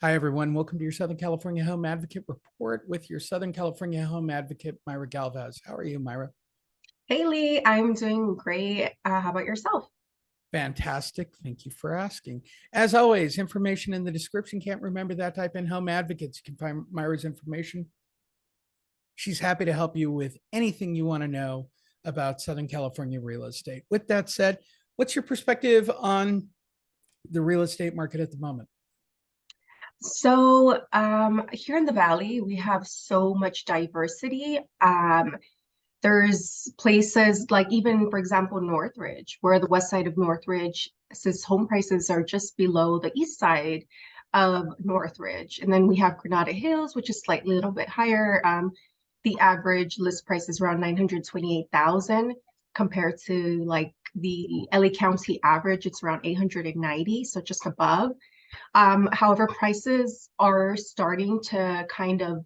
Hi, everyone. Welcome to your Southern California Home Advocate Report with your Southern California Home Advocate, Mayra Galvez. How are you, Mayra? Hey Lee, I'm doing great. How about yourself? Fantastic. Thank you for asking. As always, information in the description. Can't remember that? Type in Home Advocates. You can find Myra's information. She's happy to help you with anything you want to know about Southern California real estate. With that said, what's your perspective on the real estate market at the moment? Here in the Valley, we have so much diversity. There's places like even, for example, Northridge, where the west side of Northridge says home prices are just below the east side of Northridge. And then we have Granada Hills, which is slightly a little bit higher. The average list price is around 928,000 compared to like the LA County average, it's around 890, so just above. However, prices are starting to kind of,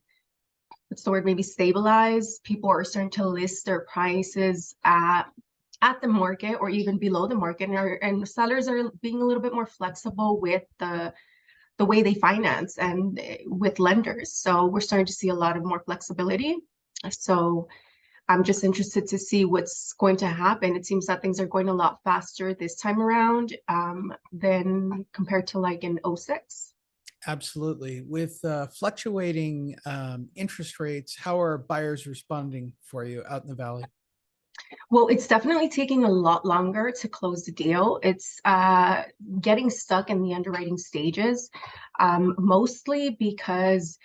what's the word, maybe stabilize. People are starting to list their prices at the market or even below the market, and sellers are being a little bit more flexible with the way they finance and with lenders. So we're starting to see a lot of more flexibility. So I'm just interested to see what's going to happen. It seems that things are going a lot faster this time around than compared to like in '06. Absolutely. With fluctuating interest rates, how are buyers responding for you out in the valley? Well, it's definitely taking a lot longer to close the deal. It's getting stuck in the underwriting stages, mostly because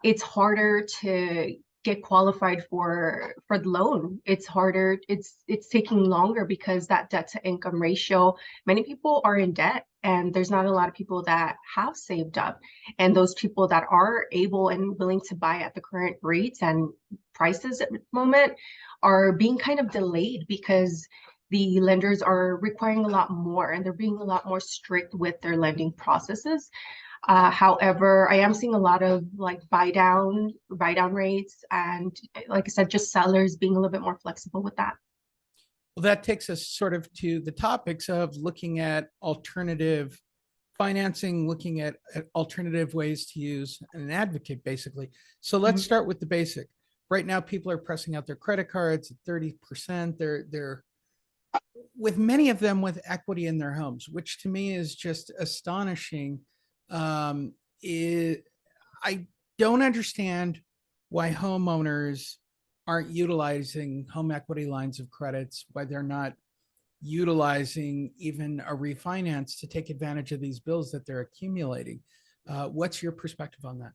it's harder to get qualified for the loan. It's harder. It's taking longer because that debt to income ratio, many people are in debt and there's not a lot of people that have saved up. And those people that are able and willing to buy at the current rates and prices at the moment are being kind of delayed because the lenders are requiring a lot more and they're being a lot more strict with their lending processes. However, I am seeing a lot of like buy down rates, and like I said, just sellers being a little bit more flexible with that. Well, that takes us sort of to the topics of looking at alternative financing, looking at alternative ways to use an advocate, basically. So let's Mhm. start with the basic. Right now, people are pressing out their credit cards at 30%. They're with many of them with equity in their homes, which to me is just astonishing. Um, it, I don't understand why homeowners aren't utilizing home equity lines of credits, why they're not utilizing even a refinance to take advantage of these bills that they're accumulating. What's your perspective on that?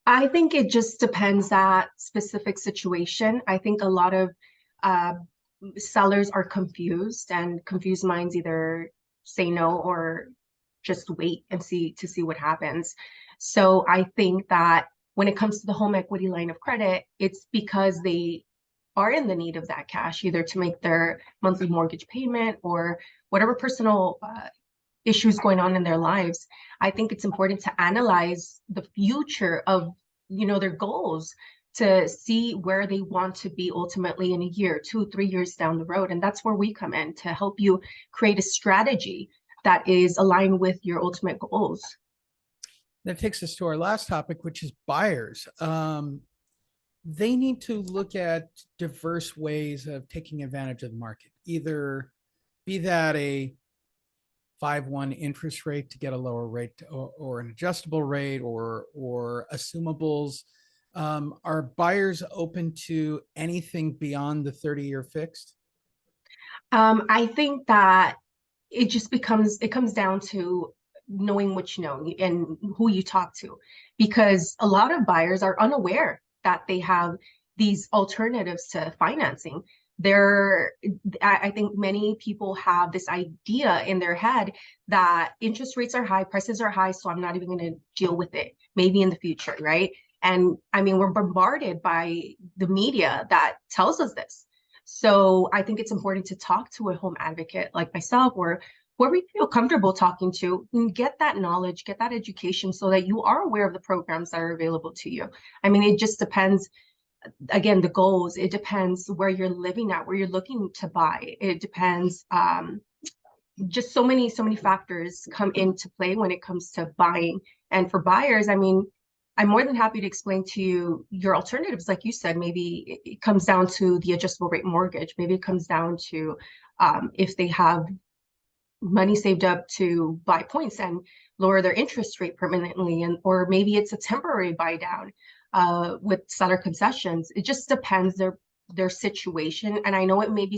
I think it just depends that specific situation. I think a lot of uh, sellers are confused, and confused minds either say no or just wait and see what happens. So I think that when it comes to the home equity line of credit, it's because they are in the need of that cash, either to make their monthly mortgage payment or whatever personal issues going on in their lives. I think it's important to analyze the future of, their goals to see where they want to be ultimately in a year, 2, 3 years down the road. And that's where we come in to help you create a strategy that is aligned with your ultimate goals. That takes us to our last topic, which is buyers. They need to look at diverse ways of taking advantage of the market, either be that a 5-1 interest rate to get a lower rate, or an adjustable rate, or assumables. Are buyers open to anything beyond the 30-year fixed? I think that it comes down to knowing what you know and who you talk to, because a lot of buyers are unaware that they have these alternatives to financing. There, I think many people have this idea in their head that interest rates are high, prices are high, so I'm not even going to deal with it, maybe in the future, right? And I mean, we're bombarded by the media that tells us this. So I think it's important to talk to a home advocate like myself, or whoever you feel comfortable talking to, and get that knowledge, get that education so that you are aware of the programs that are available to you. I mean, it just depends, again, the goals. It depends where you're living at, where you're looking to buy. It depends just so many factors come into play when it comes to buying. And for buyers, I mean, I'm more than happy to explain to you your alternatives. Like you said, maybe it comes down to the adjustable rate mortgage. Maybe it comes down to if they have money saved up to buy points and lower their interest rate permanently, and or maybe it's a temporary buy down with seller concessions. It just depends their situation. And I know it may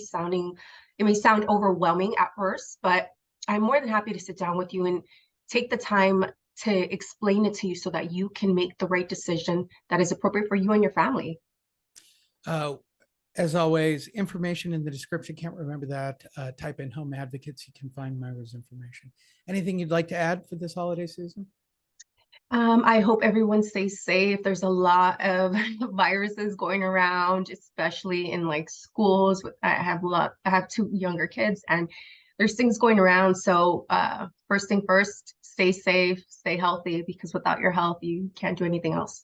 sound overwhelming at first, but I'm more than happy to sit down with you and take the time to explain it to you so that you can make the right decision that is appropriate for you and your family. Uh, as always, information in the description. Can't remember that. Type in home advocates. You can find Myra's information. Anything you'd like to add for this holiday season? I hope everyone stays safe. There's a lot of viruses going around, especially in like schools. I have two younger kids, and there's things going around. So first thing first, stay safe, stay healthy, because without your health, you can't do anything else.